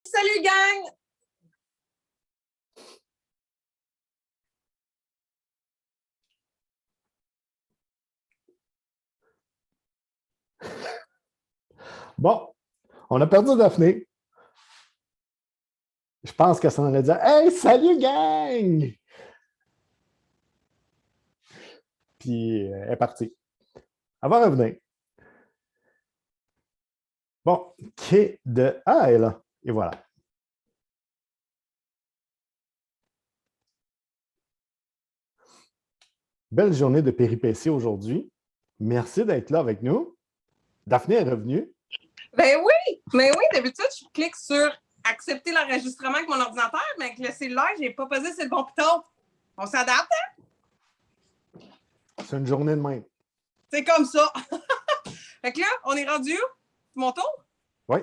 Salut gang! Bon, on a perdu Daphné. Je pense que ça en a dit « Hey, salut gang! » Puis elle est partie. Elle va revenir. Bon, qui est de... Ah, elle est là. Et voilà. Belle journée de péripéties aujourd'hui. Merci d'être là avec nous. Daphné est revenue. Ben oui, d'habitude, je clique sur accepter l'enregistrement avec mon ordinateur, mais avec le cellulaire, j'ai pas posé sur le bon piton. On s'adapte, hein? C'est une journée de même. C'est comme ça. Fait que là, on est rendu où? C'est mon tour? Oui.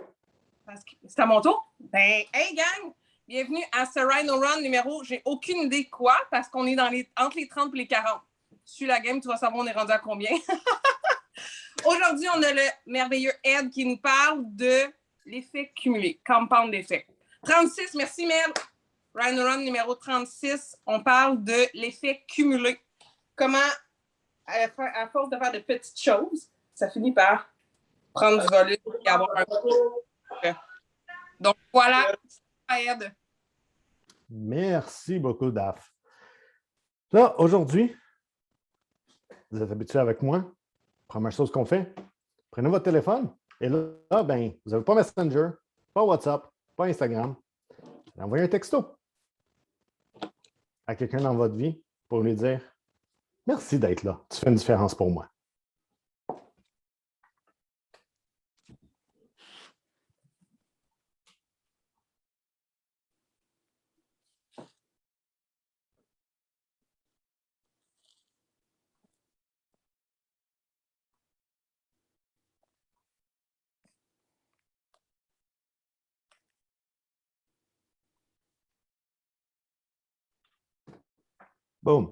C'est à mon tour? Ben, hey gang! Bienvenue à ce Rhino Run numéro, j'ai aucune idée de quoi, parce qu'on est entre les 30 et les 40. Suis la game, tu vas savoir on est rendu à combien. Aujourd'hui, on a le merveilleux Ed qui nous parle de l'effet cumulé, compound effect. 36, merci Mel. Rhino Run numéro 36, on parle de l'effet cumulé. Comment, à force de faire de petites choses, ça finit par prendre du volume et avoir un... Donc voilà, Ed. Merci beaucoup, Daph. Là, aujourd'hui, vous êtes habitués avec moi. Première chose qu'on fait, prenez votre téléphone et là, ben, vous n'avez pas Messenger, pas WhatsApp, pas Instagram. Envoyez un texto à quelqu'un dans votre vie pour lui dire « Merci d'être là, tu fais une différence pour moi. » Boum.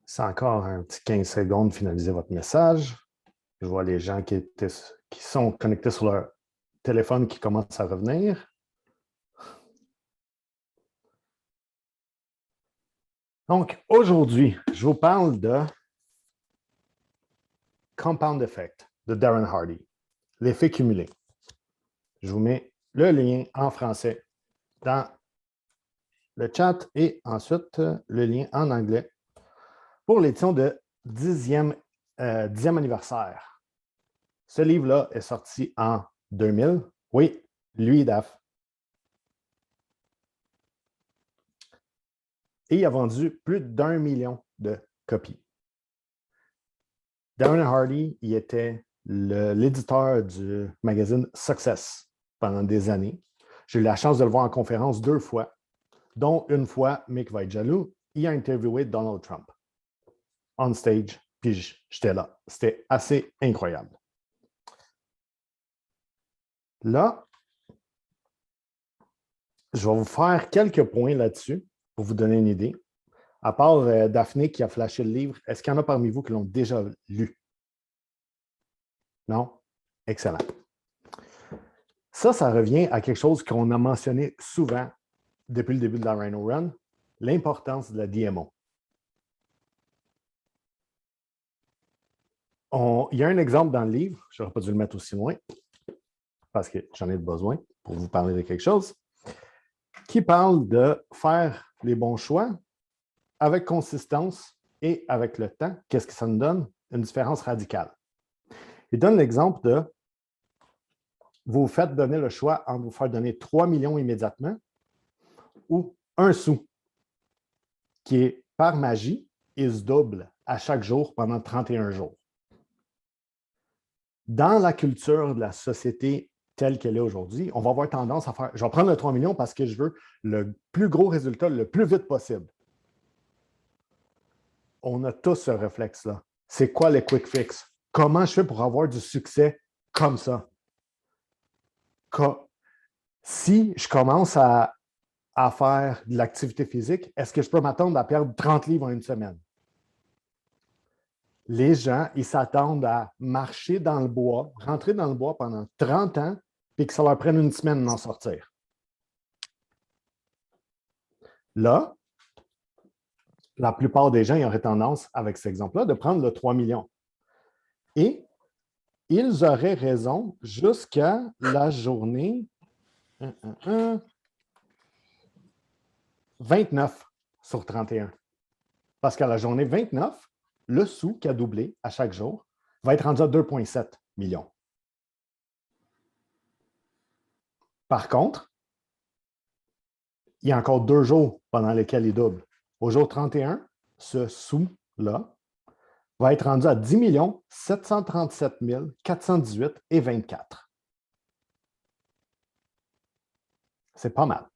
C'est encore un petit 15 secondes de finaliser votre message. Je vois les gens qui sont connectés sur leur téléphone qui commencent à revenir. Donc, aujourd'hui, je vous parle de Compound Effect de Darren Hardy, l'effet cumulé. Je vous mets le lien en français dans le chat et ensuite le lien en anglais pour l'édition de 10e anniversaire. Ce livre-là est sorti en 2000. Oui, lui, Daph. Et il a vendu plus d'1 million de copies. Darren Hardy, il était l'éditeur du magazine Success pendant des années. J'ai eu la chance de le voir en conférence 2 fois, dont une fois, Mick va être jaloux, il a interviewé Donald Trump on stage, puis j'étais là. C'était assez incroyable. Là, je vais vous faire quelques points là-dessus pour vous donner une idée. À part Daphné qui a flashé le livre, est-ce qu'il y en a parmi vous qui l'ont déjà lu? Non? Excellent. Ça revient à quelque chose qu'on a mentionné souvent depuis le début de la Rhino Run, l'importance de la DMO. Il y a un exemple dans le livre, je n'aurais pas dû le mettre aussi loin, parce que j'en ai besoin pour vous parler de quelque chose, qui parle de faire les bons choix avec consistance et avec le temps. Qu'est-ce que ça nous donne? Une différence radicale. Il donne l'exemple de vous vous faites donner le choix entre vous faire donner 3 millions immédiatement ou 1 sou, qui est par magie, il se double à chaque jour pendant 31 jours. Dans la culture de la société telle qu'elle est aujourd'hui, on va avoir tendance à faire, je vais prendre le 3 millions parce que je veux le plus gros résultat le plus vite possible. On a tous ce réflexe-là. C'est quoi les quick fix? Comment je fais pour avoir du succès comme ça? Si je commence à à faire de l'activité physique, est-ce que je peux m'attendre à perdre 30 livres en une semaine? Les gens, ils s'attendent à marcher dans le bois, rentrer dans le bois pendant 30 ans, puis que ça leur prenne une semaine d'en sortir. Là, la plupart des gens ils auraient tendance, avec cet exemple-là, de prendre le 3 millions. Et ils auraient raison jusqu'à la journée 29 sur 31. Parce qu'à la journée 29, le sou qui a doublé à chaque jour va être rendu à 2,7 millions. Par contre, il y a encore 2 jours pendant lesquels il double. Au jour 31, ce sou-là va être rendu à 10 737 418 et 24. C'est pas mal.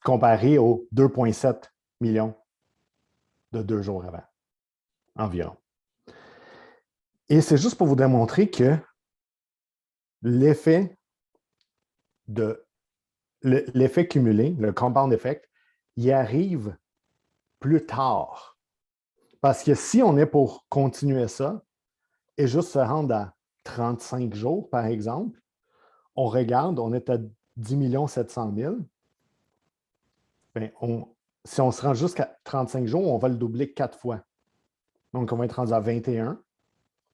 Comparé aux 2,7 millions de 2 jours avant, environ. Et c'est juste pour vous démontrer que l'effet cumulé, le compound effect, il arrive plus tard. Parce que si on est pour continuer ça et juste se rendre à 35 jours, par exemple, on regarde, on est à 10 700 000. Bien, si on se rend jusqu'à 35 jours, on va le doubler 4 fois. Donc, on va être rendu à 21,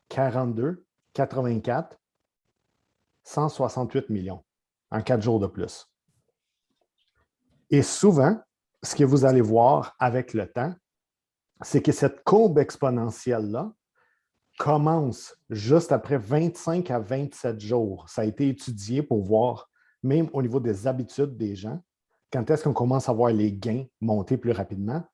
42, 84, 168 millions en 4 jours de plus. Et souvent, ce que vous allez voir avec le temps, c'est que cette courbe exponentielle-là commence juste après 25 à 27 jours. Ça a été étudié pour voir, même au niveau des habitudes des gens, quand est-ce qu'on commence à voir les gains monter plus rapidement.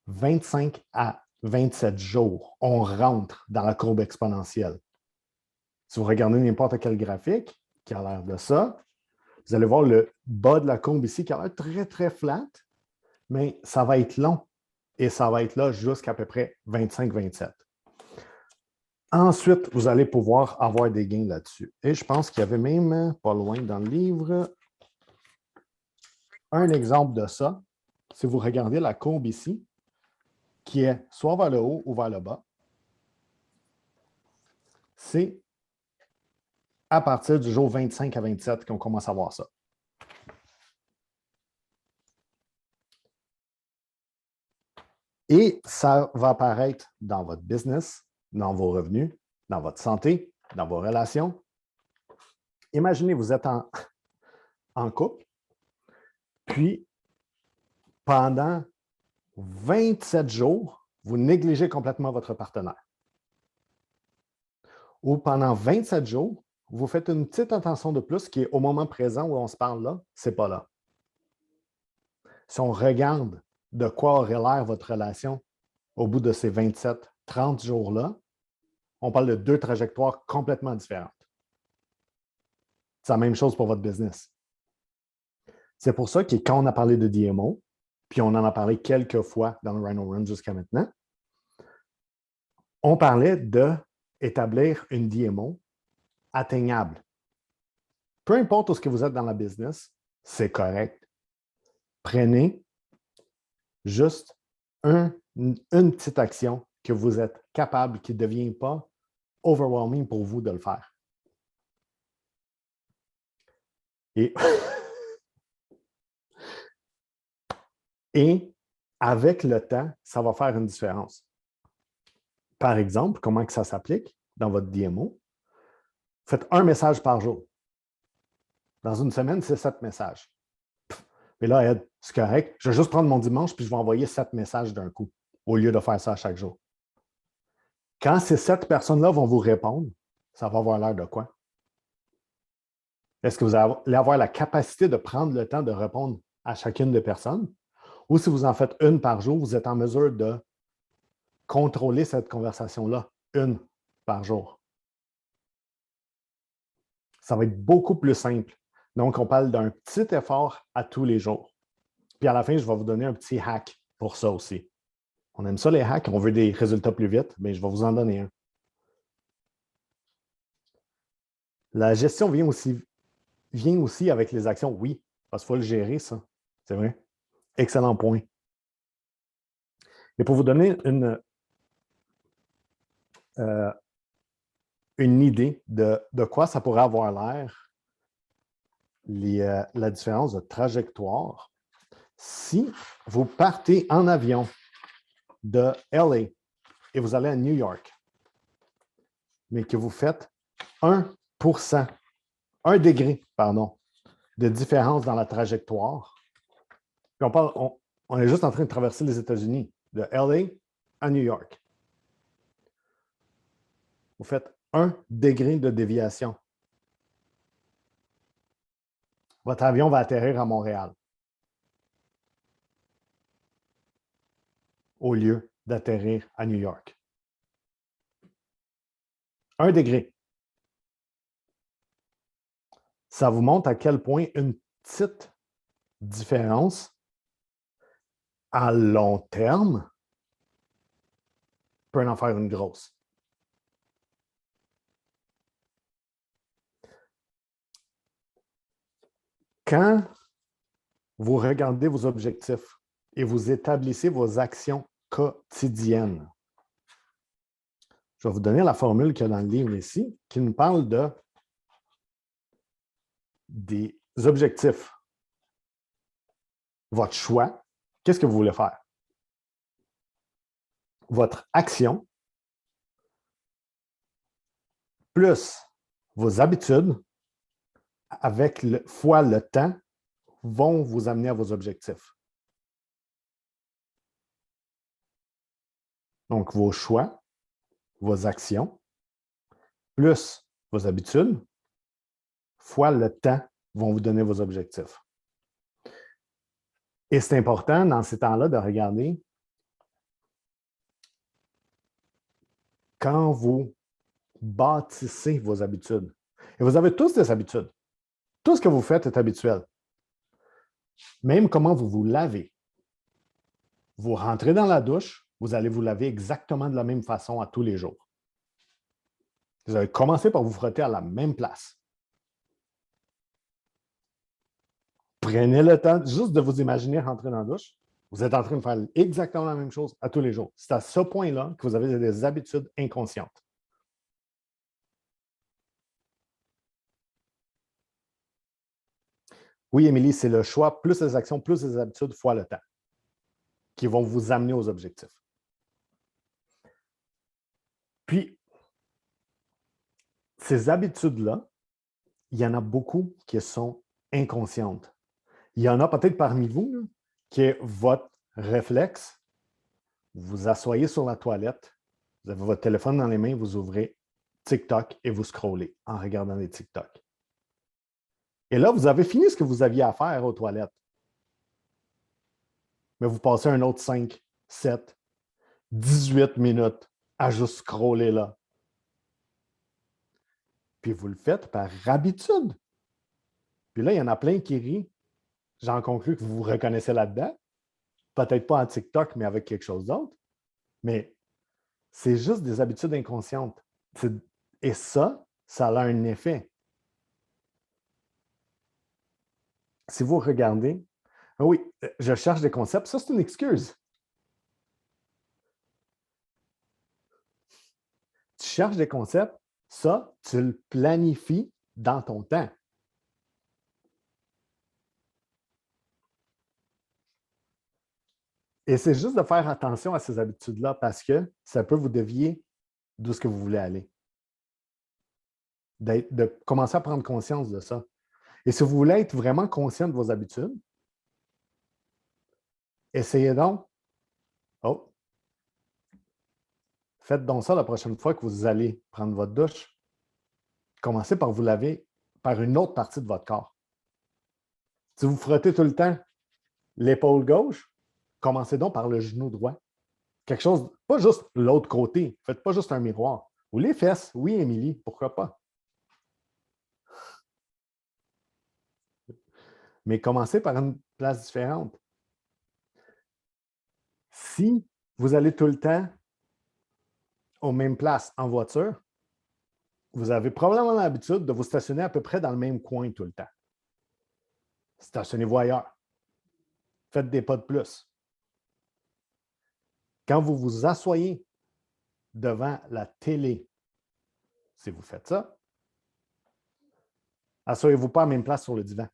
25 à 27 jours, on rentre dans la courbe exponentielle. Si vous regardez n'importe quel graphique qui a l'air de ça, vous allez voir le bas de la courbe ici qui a l'air très, très flat, mais ça va être long et ça va être là jusqu'à peu près 25-27. Ensuite, vous allez pouvoir avoir des gains là-dessus. Et je pense qu'il y avait même, pas loin dans le livre, un exemple de ça. Si vous regardez la courbe ici, qui est soit vers le haut ou vers le bas, c'est à partir du jour 25 à 27 qu'on commence à voir ça. Et ça va apparaître dans votre business, dans vos revenus, dans votre santé, dans vos relations. Imaginez, vous êtes en couple, puis pendant 27 jours, vous négligez complètement votre partenaire. Ou pendant 27 jours, vous faites une petite attention de plus qui est au moment présent où on se parle là, ce n'est pas là. Si on regarde de quoi aurait l'air votre relation au bout de ces 27-30 jours-là, on parle de 2 trajectoires complètement différentes. C'est la même chose pour votre business. C'est pour ça que quand on a parlé de DMO, puis on en a parlé quelques fois dans le Rhino Run jusqu'à maintenant, on parlait d'établir une DMO atteignable. Peu importe où ce que vous êtes dans la business, c'est correct. Prenez juste une petite action que vous êtes capable, qui ne devient pas overwhelming pour vous de le faire. Et, et avec le temps, ça va faire une différence. Par exemple, comment que ça s'applique dans votre DMO? Faites un message par jour. Dans une semaine, c'est 7 messages. Mais là, Ed, c'est correct. Je vais juste prendre mon dimanche puis je vais envoyer 7 messages d'un coup au lieu de faire ça chaque jour. Quand ces 7 personnes-là vont vous répondre, ça va avoir l'air de quoi? Est-ce que vous allez avoir la capacité de prendre le temps de répondre à chacune des personnes? Ou si vous en faites une par jour, vous êtes en mesure de contrôler cette conversation-là, une par jour? Ça va être beaucoup plus simple. Donc, on parle d'un petit effort à tous les jours. Puis à la fin, je vais vous donner un petit hack pour ça aussi. On aime ça, les hacks, on veut des résultats plus vite, mais je vais vous en donner un. La gestion vient aussi avec les actions, oui, Parce qu'il faut le gérer, ça. C'est vrai. Excellent point. Et pour vous donner une idée de quoi ça pourrait avoir l'air, la différence de trajectoire, si vous partez en avion de LA et vous allez à New York, mais que vous faites 1%, 1 degré, pardon, de différence dans la trajectoire, puis on est juste en train de traverser les États-Unis, de LA à New York. Vous faites 1 degré de déviation. Votre avion va atterrir à Montréal au lieu d'atterrir à New York. 1 degré. Ça vous montre à quel point une petite différence à long terme peut en faire une grosse. Quand vous regardez vos objectifs et vous établissez vos actions quotidiennes, je vais vous donner la formule qu'il y a dans le livre ici, qui nous parle des objectifs. Votre choix, qu'est-ce que vous voulez faire? Votre action, plus vos habitudes, fois le temps, vont vous amener à vos objectifs. Donc, vos choix, vos actions, plus vos habitudes, fois le temps, vont vous donner vos objectifs. Et c'est important dans ces temps-là de regarder quand vous bâtissez vos habitudes. Et vous avez tous des habitudes. Tout ce que vous faites est habituel. Même comment vous vous lavez. Vous rentrez dans la douche, vous allez vous laver exactement de la même façon à tous les jours. Vous allez commencer par vous frotter à la même place. Prenez le temps juste de vous imaginer rentrer dans la douche. Vous êtes en train de faire exactement la même chose à tous les jours. C'est à ce point-là que vous avez des habitudes inconscientes. Oui, Émilie, c'est le choix plus les actions, plus les habitudes fois le temps qui vont vous amener aux objectifs. Puis, ces habitudes-là, il y en a beaucoup qui sont inconscientes. Il y en a peut-être parmi vous là, qui est votre réflexe. Vous vous asseyez sur la toilette, vous avez votre téléphone dans les mains, vous ouvrez TikTok et vous scrollez en regardant les TikTok. Et là, vous avez fini ce que vous aviez à faire aux toilettes. Mais vous passez un autre 5, 7, 18 minutes à juste scroller là. Puis vous le faites par habitude. Puis là, il y en a plein qui rient. J'en conclus que vous vous reconnaissez là-dedans. Peut-être pas en TikTok, mais avec quelque chose d'autre. Mais c'est juste des habitudes inconscientes. Et ça a un effet. Si vous regardez, oui, je cherche des concepts, ça c'est une excuse. Tu cherches des concepts, ça, tu le planifies dans ton temps. Et c'est juste de faire attention à ces habitudes-là parce que ça peut vous dévier d'où ce que vous voulez aller. De commencer à prendre conscience de ça. Et si vous voulez être vraiment conscient de vos habitudes, essayez donc. Oh! Faites donc ça la prochaine fois que vous allez prendre votre douche. Commencez par vous laver par une autre partie de votre corps. Si vous frottez tout le temps l'épaule gauche, commencez donc par le genou droit. Quelque chose, pas juste l'autre côté. Faites pas juste un miroir. Ou les fesses. Oui, Émilie, pourquoi pas? Mais commencez par une place différente. Si vous allez tout le temps aux mêmes places en voiture, vous avez probablement l'habitude de vous stationner à peu près dans le même coin tout le temps. Stationnez-vous ailleurs. Faites des pas de plus. Quand vous vous asseyez devant la télé, si vous faites ça, asseyez-vous pas à la même place sur le divan.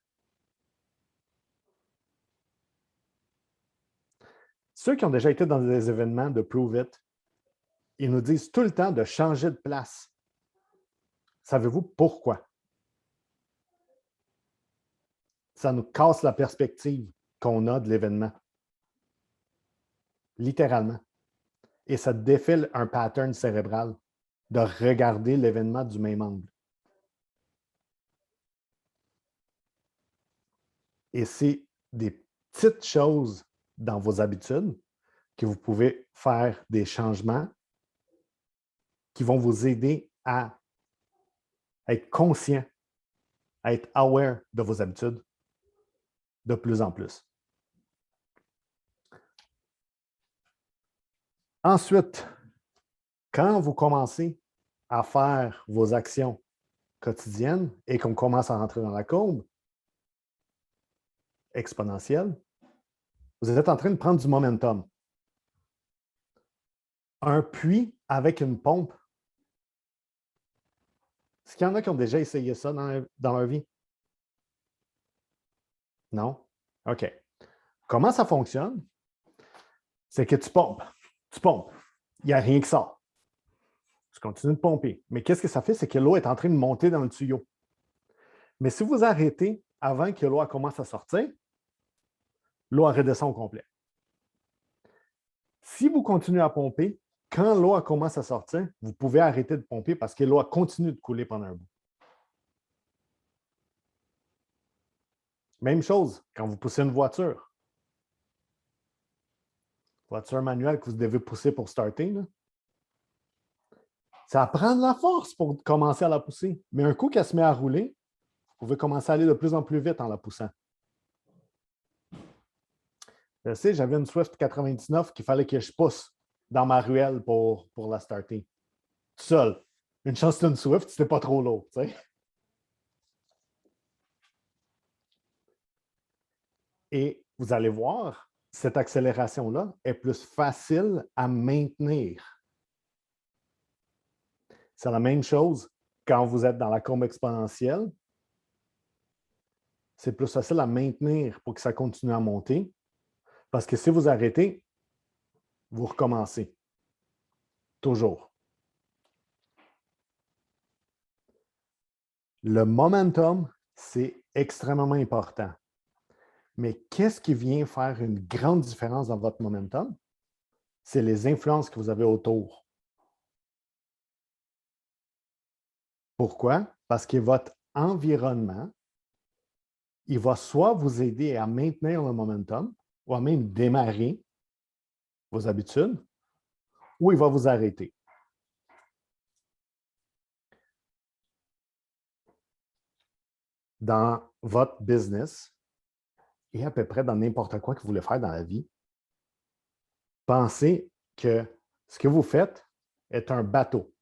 Ceux qui ont déjà été dans des événements de Prove It, ils nous disent tout le temps de changer de place. Savez-vous pourquoi? Ça nous casse la perspective qu'on a de l'événement. Littéralement. Et ça défile un pattern cérébral de regarder l'événement du même angle. Et c'est des petites choses dans vos habitudes que vous pouvez faire des changements qui vont vous aider à être conscient, à être aware de vos habitudes de plus en plus. Ensuite, quand vous commencez à faire vos actions quotidiennes et qu'on commence à rentrer dans la courbe exponentielle, vous êtes en train de prendre du momentum. Un puits avec une pompe. Est-ce qu'il y en a qui ont déjà essayé ça dans leur vie? Non? OK. Comment ça fonctionne? C'est que tu pompes. Tu pompes. Il n'y a rien qui sort. Tu continues de pomper. Mais qu'est-ce que ça fait? C'est que l'eau est en train de monter dans le tuyau. Mais si vous arrêtez avant que l'eau commence à sortir, l'eau redescend au complet. Si vous continuez à pomper, quand l'eau commence à sortir, vous pouvez arrêter de pomper parce que l'eau continue de couler pendant un bout. Même chose quand vous poussez une voiture. Voiture manuelle que vous devez pousser pour starter. Là. Ça prend de la force pour commencer à la pousser. Mais un coup qu'elle se met à rouler, vous pouvez commencer à aller de plus en plus vite en la poussant. Je sais, j'avais une Swift 99 qu'il fallait que je pousse dans ma ruelle pour la starter. Tout seul. Une chance que c'est une Swift, c'était pas trop lourd. Tu sais. Et vous allez voir, cette accélération-là est plus facile à maintenir. C'est la même chose quand vous êtes dans la courbe exponentielle. C'est plus facile à maintenir pour que ça continue à monter. Parce que si vous arrêtez, vous recommencez. Toujours. Le momentum, c'est extrêmement important. Mais qu'est-ce qui vient faire une grande différence dans votre momentum? C'est les influences que vous avez autour. Pourquoi? Parce que votre environnement, il va soit vous aider à maintenir le momentum, ou à même démarrer vos habitudes, ou il va vous arrêter. Dans votre business, et à peu près dans n'importe quoi que vous voulez faire dans la vie, pensez que ce que vous faites est un bateau.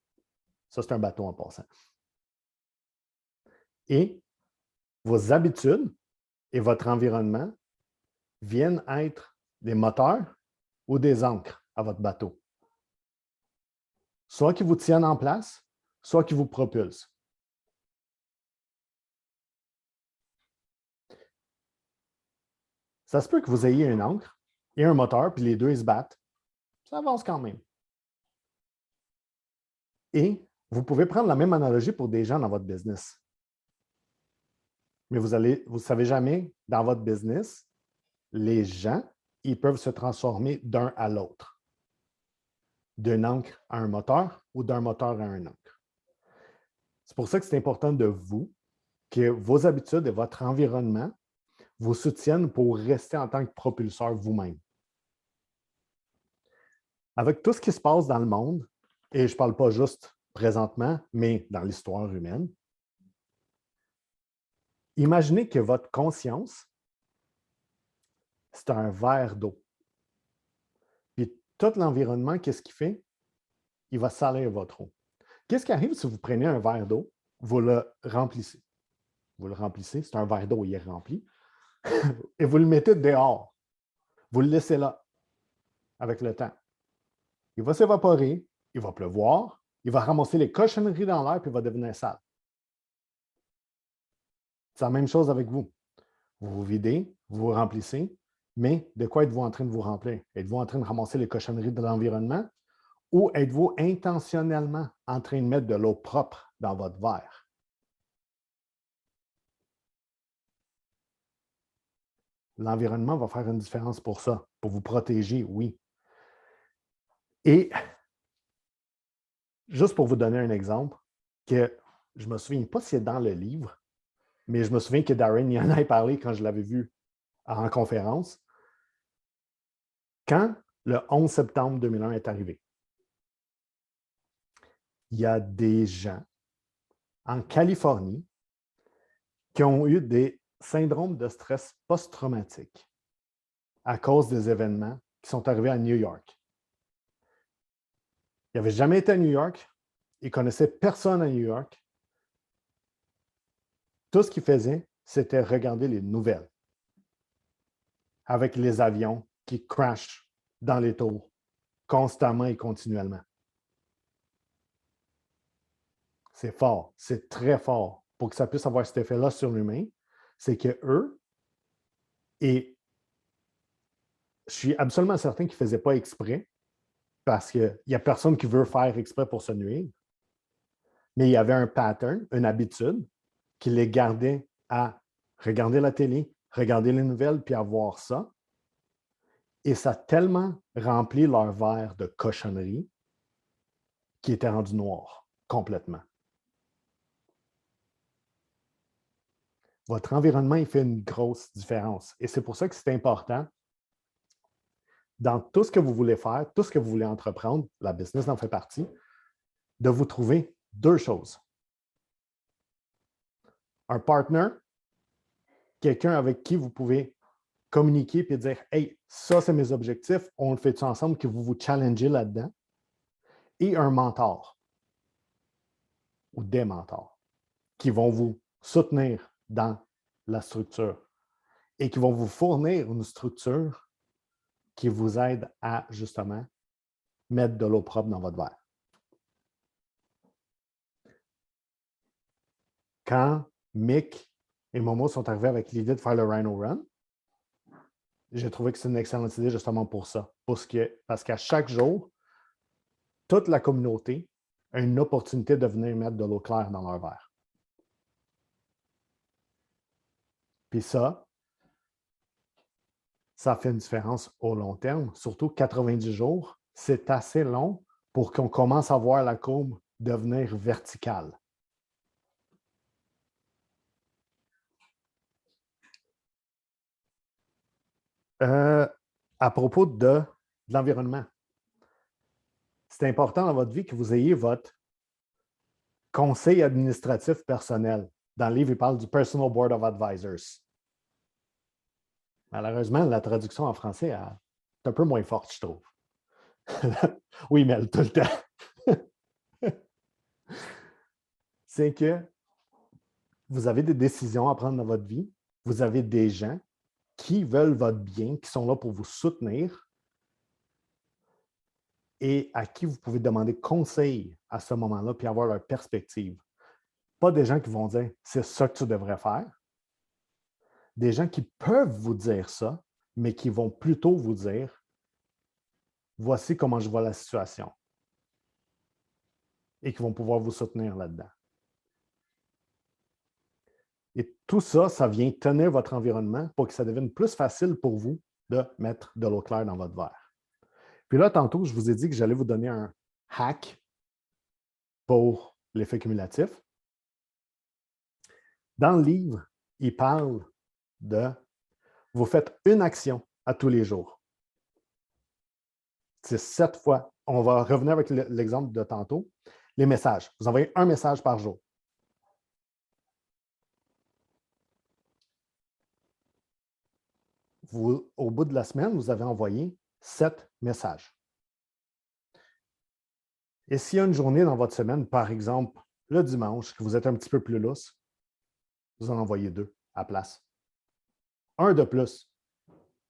Ça, c'est un bateau en passant. Et vos habitudes et votre environnement viennent être des moteurs ou des ancres à votre bateau. Soit qui vous tiennent en place, soit qui vous propulsent. Ça se peut que vous ayez une ancre et un moteur, puis les deux ils se battent. Ça avance quand même. Et vous pouvez prendre la même analogie pour des gens dans votre business. Mais vous ne savez jamais, dans votre business, les gens, ils peuvent se transformer d'un à l'autre. D'une ancre à un moteur ou d'un moteur à un ancre. C'est pour ça que c'est important de vous, que vos habitudes et votre environnement vous soutiennent pour rester en tant que propulseur vous-même. Avec tout ce qui se passe dans le monde, et je ne parle pas juste présentement, mais dans l'histoire humaine, imaginez que votre conscience, c'est un verre d'eau. Puis tout l'environnement, qu'est-ce qu'il fait? Il va salir votre eau. Qu'est-ce qui arrive si vous prenez un verre d'eau, vous le remplissez? Vous le remplissez, c'est un verre d'eau, il est rempli. et vous le mettez dehors. Vous le laissez là avec le temps. Il va s'évaporer, il va pleuvoir, il va ramasser les cochonneries dans l'air puis il va devenir sale. C'est la même chose avec vous. Vous vous videz, vous vous remplissez, mais de quoi êtes-vous en train de vous remplir? Êtes-vous en train de ramasser les cochonneries de l'environnement ou êtes-vous intentionnellement en train de mettre de l'eau propre dans votre verre? L'environnement va faire une différence pour ça, pour vous protéger, oui. Et juste pour vous donner un exemple, que je ne me souviens pas si c'est dans le livre, mais je me souviens que Darren y en a parlé quand je l'avais vu en conférence. Quand le 11 septembre 2001 est arrivé, il y a des gens en Californie qui ont eu des syndromes de stress post-traumatique à cause des événements qui sont arrivés à New York. Ils n'avaient jamais été à New York, ils ne connaissaient personne à New York. Tout ce qu'ils faisaient, c'était regarder les nouvelles avec les avions qui crashent dans les tours constamment et continuellement. C'est fort, c'est très fort. Pour que ça puisse avoir cet effet-là sur l'humain, c'est que eux, et je suis absolument certain qu'ils ne faisaient pas exprès, parce qu'il n'y a personne qui veut faire exprès pour se nuire, mais il y avait un pattern, une habitude, qui les gardait à regarder la télé, regarder les nouvelles, puis à voir ça. Et ça a tellement rempli leur verre de cochonneries qui était rendu noir complètement. Votre environnement, il fait une grosse différence. Et c'est pour ça que c'est important, dans tout ce que vous voulez faire, tout ce que vous voulez entreprendre, la business en fait partie, de vous trouver deux choses. Un partner, quelqu'un avec qui vous pouvez communiquer et dire « Hey, ça, c'est mes objectifs, on le fait ensemble, que vous vous challengez là-dedans. » Et un mentor ou des mentors qui vont vous soutenir dans la structure et qui vont vous fournir une structure qui vous aide à, justement, mettre de l'eau propre dans votre verre. Quand Mick et Momo sont arrivés avec l'idée de faire le Rhino Run, j'ai trouvé que c'est une excellente idée justement pour ça. Parce qu'à chaque jour, toute la communauté a une opportunité de venir mettre de l'eau claire dans leur verre. Puis ça fait une différence au long terme. Surtout 90 jours, c'est assez long pour qu'on commence à voir la courbe devenir verticale. À propos de l'environnement, c'est important dans votre vie que vous ayez votre conseil administratif personnel. Dans le livre, il parle du Personal Board of Advisors. Malheureusement, la traduction en français est un peu moins forte, je trouve. Oui, mais tout le temps. C'est que vous avez des décisions à prendre dans votre vie. Vous avez des gens qui veulent votre bien, qui sont là pour vous soutenir et à qui vous pouvez demander conseil à ce moment-là puis avoir leur perspective. Pas des gens qui vont dire « c'est ça que tu devrais faire ». Des gens qui peuvent vous dire ça, mais qui vont plutôt vous dire « voici comment je vois la situation » et qui vont pouvoir vous soutenir là-dedans. Et tout ça, ça vient tenir votre environnement pour que ça devienne plus facile pour vous de mettre de l'eau claire dans votre verre. Puis là, tantôt, je vous ai dit que j'allais vous donner un hack pour l'effet cumulatif. Dans le livre, il parle de vous faites une action à tous les jours. C'est 7 fois. On va revenir avec l'exemple de tantôt. Les messages. Vous envoyez un message par jour. Vous, au bout de la semaine, vous avez envoyé 7 messages. Et s'il y a une journée dans votre semaine, par exemple, le dimanche, que vous êtes un petit peu plus lousse, vous en envoyez 2 à place. un de plus.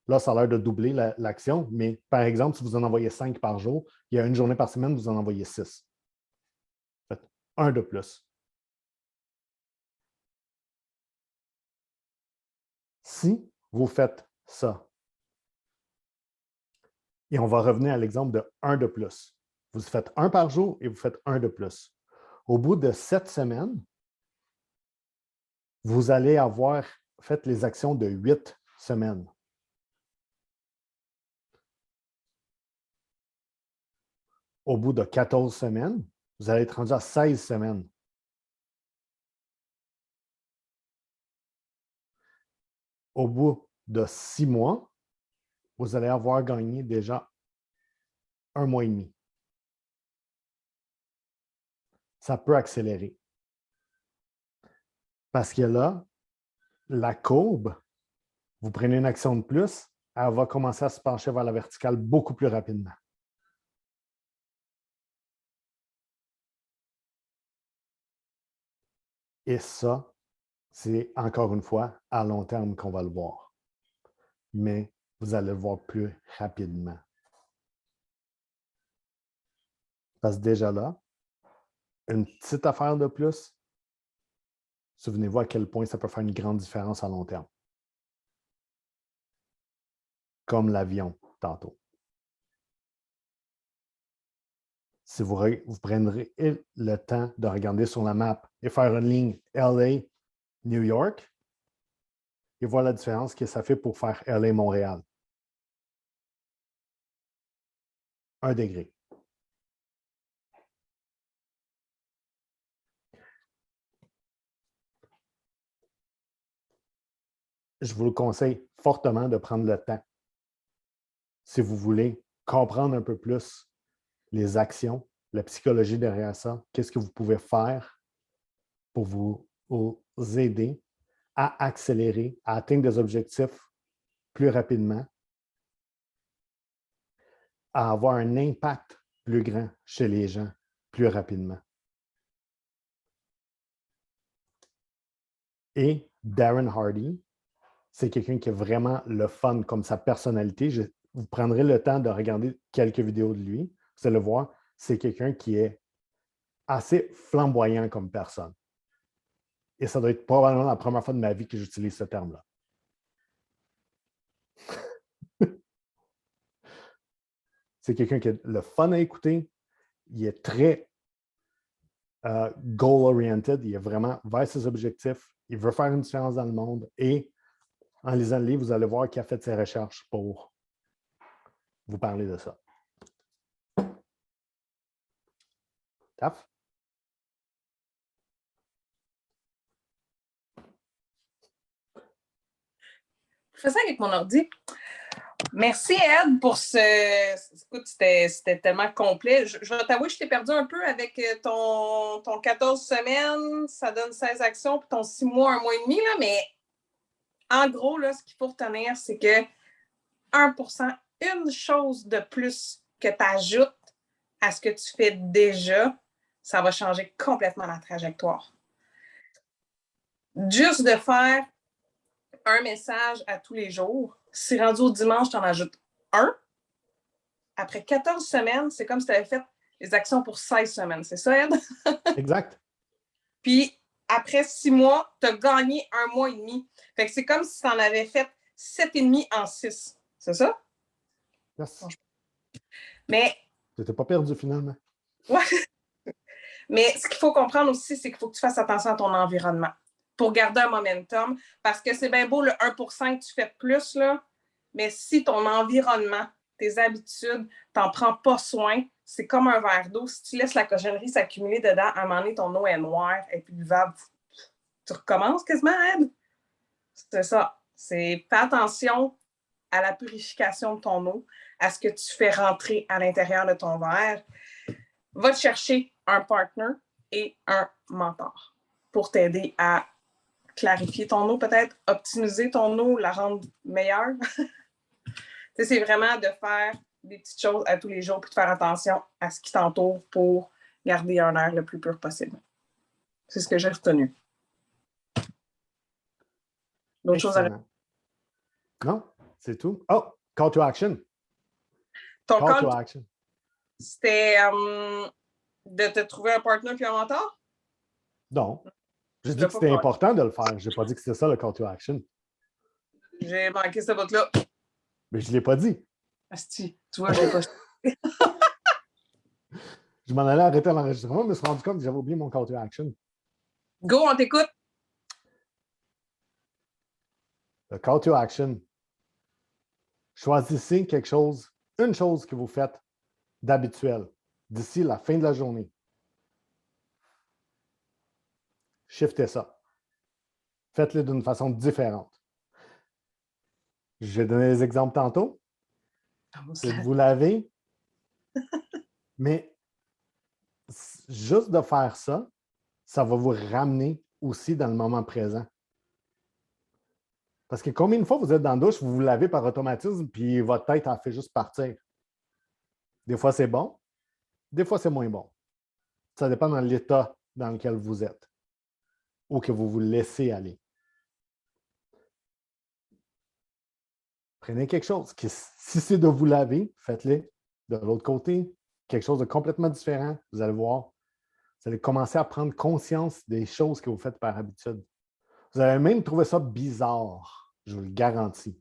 Là, ça a l'air de doubler l'action, mais par exemple, si vous en envoyez 5 par jour, il y a une journée par semaine, vous en envoyez 6. Faites un de plus. Si vous faites ça, et on va revenir à l'exemple de un de plus. Vous faites un par jour et vous faites un de plus. Au bout de 7 semaines, vous allez avoir fait les actions de 8 semaines. Au bout de 14 semaines, vous allez être rendu à 16 semaines. Au bout de 6 mois, vous allez avoir gagné déjà 1 mois et demi. Ça peut accélérer. Parce que là, la courbe, vous prenez une action de plus, elle va commencer à se pencher vers la verticale beaucoup plus rapidement. Et ça, c'est encore une fois à long terme qu'on va le voir. Mais vous allez le voir plus rapidement. Parce que déjà là, une petite affaire de plus, souvenez-vous à quel point ça peut faire une grande différence à long terme. Comme l'avion tantôt. Si vous prendrez le temps de regarder sur la map et faire une ligne LA, New York, et voir la différence que ça fait pour faire LA, Montréal. 1 degré. Je vous le conseille fortement de prendre le temps. Si vous voulez comprendre un peu plus les actions, la psychologie derrière ça, qu'est-ce que vous pouvez faire pour vous aider à accélérer, à atteindre des objectifs plus rapidement, à avoir un impact plus grand chez les gens plus rapidement. Et Darren Hardy, c'est quelqu'un qui est vraiment le fun comme sa personnalité. Vous prendrez le temps de regarder quelques vidéos de lui. Vous allez le voir, c'est quelqu'un qui est assez flamboyant comme personne. Et ça doit être probablement la première fois de ma vie que j'utilise ce terme-là. C'est quelqu'un qui est le fun à écouter. Il est très goal-oriented. Il est vraiment vers ses objectifs. Il veut faire une différence dans le monde. Et en lisant le livre, vous allez voir qu'il a fait ses recherches pour vous parler de ça. Taf? Je fais ça avec mon ordi. Merci, Ed, pour ce. Écoute, c'était tellement complet. Je vais t'avouer, je t'ai perdu un peu avec ton 14 semaines, ça donne 16 actions, puis ton 6 mois, 1 mois et demi, là, mais en gros, là, ce qu'il faut retenir, c'est que 1%, une chose de plus que tu ajoutes à ce que tu fais déjà, ça va changer complètement la trajectoire. Juste de faire un message à tous les jours, si rendu au dimanche, tu en ajoutes un, après 14 semaines, c'est comme si tu avais fait les actions pour 16 semaines. C'est ça, Ed? Exact. Puis, après 6 mois, tu as gagné 1 mois et demi. Fait que c'est comme si tu en avais fait 7,5 en 6. C'est ça? Yes. Mais. Tu n'étais pas perdu finalement. Ouais. Mais ce qu'il faut comprendre aussi, c'est qu'il faut que tu fasses attention à ton environnement pour garder un momentum. Parce que c'est bien beau le 1% que tu fais de plus, là, mais si ton environnement, tes habitudes, t'en prends pas soin, c'est comme un verre d'eau. Si tu laisses la cochonnerie s'accumuler dedans, à un moment donné, ton eau est noire, elle est plus buvable. Tu recommences quasiment, Ed? C'est ça. Fais attention à la purification de ton eau, à ce que tu fais rentrer à l'intérieur de ton verre. Va te chercher un partner et un mentor pour t'aider à clarifier ton eau, peut-être optimiser ton eau, la rendre meilleure. C'est vraiment de faire des petites choses à tous les jours puis de faire attention à ce qui t'entoure pour garder un air le plus pur possible. C'est ce que j'ai retenu. D'autres choses à rajouter? Non, c'est tout. Oh, call to action. Ton Call call, to action. c'était de te trouver un partenaire puis un mentor? Non. J'ai Tu dit l'as que pas c'était fait. important de le faire. Je n'ai pas dit que c'était ça le call to action. J'ai manqué ce bout-là. Mais je ne l'ai pas dit. Asti, tu vois, je l'ai pas. Je m'en allais arrêter l'enregistrement, mais je me suis rendu compte que j'avais oublié mon call to action. Go, on t'écoute. Le call to action. Choisissez quelque chose, une chose que vous faites d'habituel d'ici la fin de la journée. Shiftez ça. Faites-le d'une façon différente. J'ai donné des exemples tantôt. C'est de vous laver. Mais juste de faire ça, ça va vous ramener aussi dans le moment présent. Parce que combien de fois vous êtes dans la douche, vous vous lavez par automatisme, puis votre tête en fait juste partir. Des fois, c'est bon. Des fois, c'est moins bon. Ça dépend de l'état dans lequel vous êtes ou que vous vous laissez aller. Prenez quelque chose. Si c'est de vous laver, faites-le de l'autre côté. Quelque chose de complètement différent. Vous allez voir. Vous allez commencer à prendre conscience des choses que vous faites par habitude. Vous allez même trouver ça bizarre, je vous le garantis.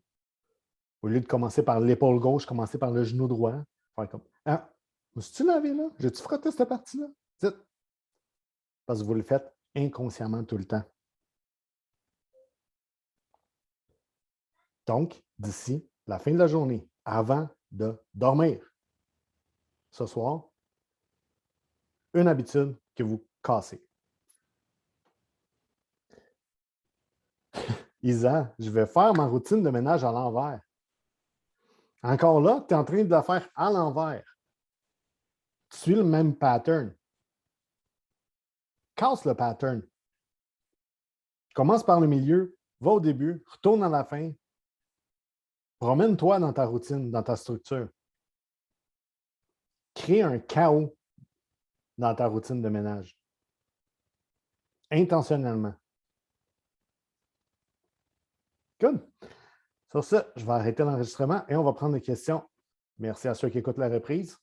Au lieu de commencer par l'épaule gauche, commencer par le genou droit. Faire comme ah, me suis-tu lavé là? J'ai-tu frotté cette partie-là? Dites. Parce que vous le faites inconsciemment tout le temps. Donc, d'ici la fin de la journée, avant de dormir, ce soir, une habitude que vous cassez. Isa, je vais faire ma routine de ménage à l'envers. Encore là, tu es en train de la faire à l'envers. Tu suis le même pattern. Casse le pattern. Commence par le milieu, va au début, retourne à la fin. Promène-toi dans ta routine, dans ta structure. Crée un chaos dans ta routine de ménage. Intentionnellement. Good. Sur ce, je vais arrêter l'enregistrement et on va prendre des questions. Merci à ceux qui écoutent la reprise.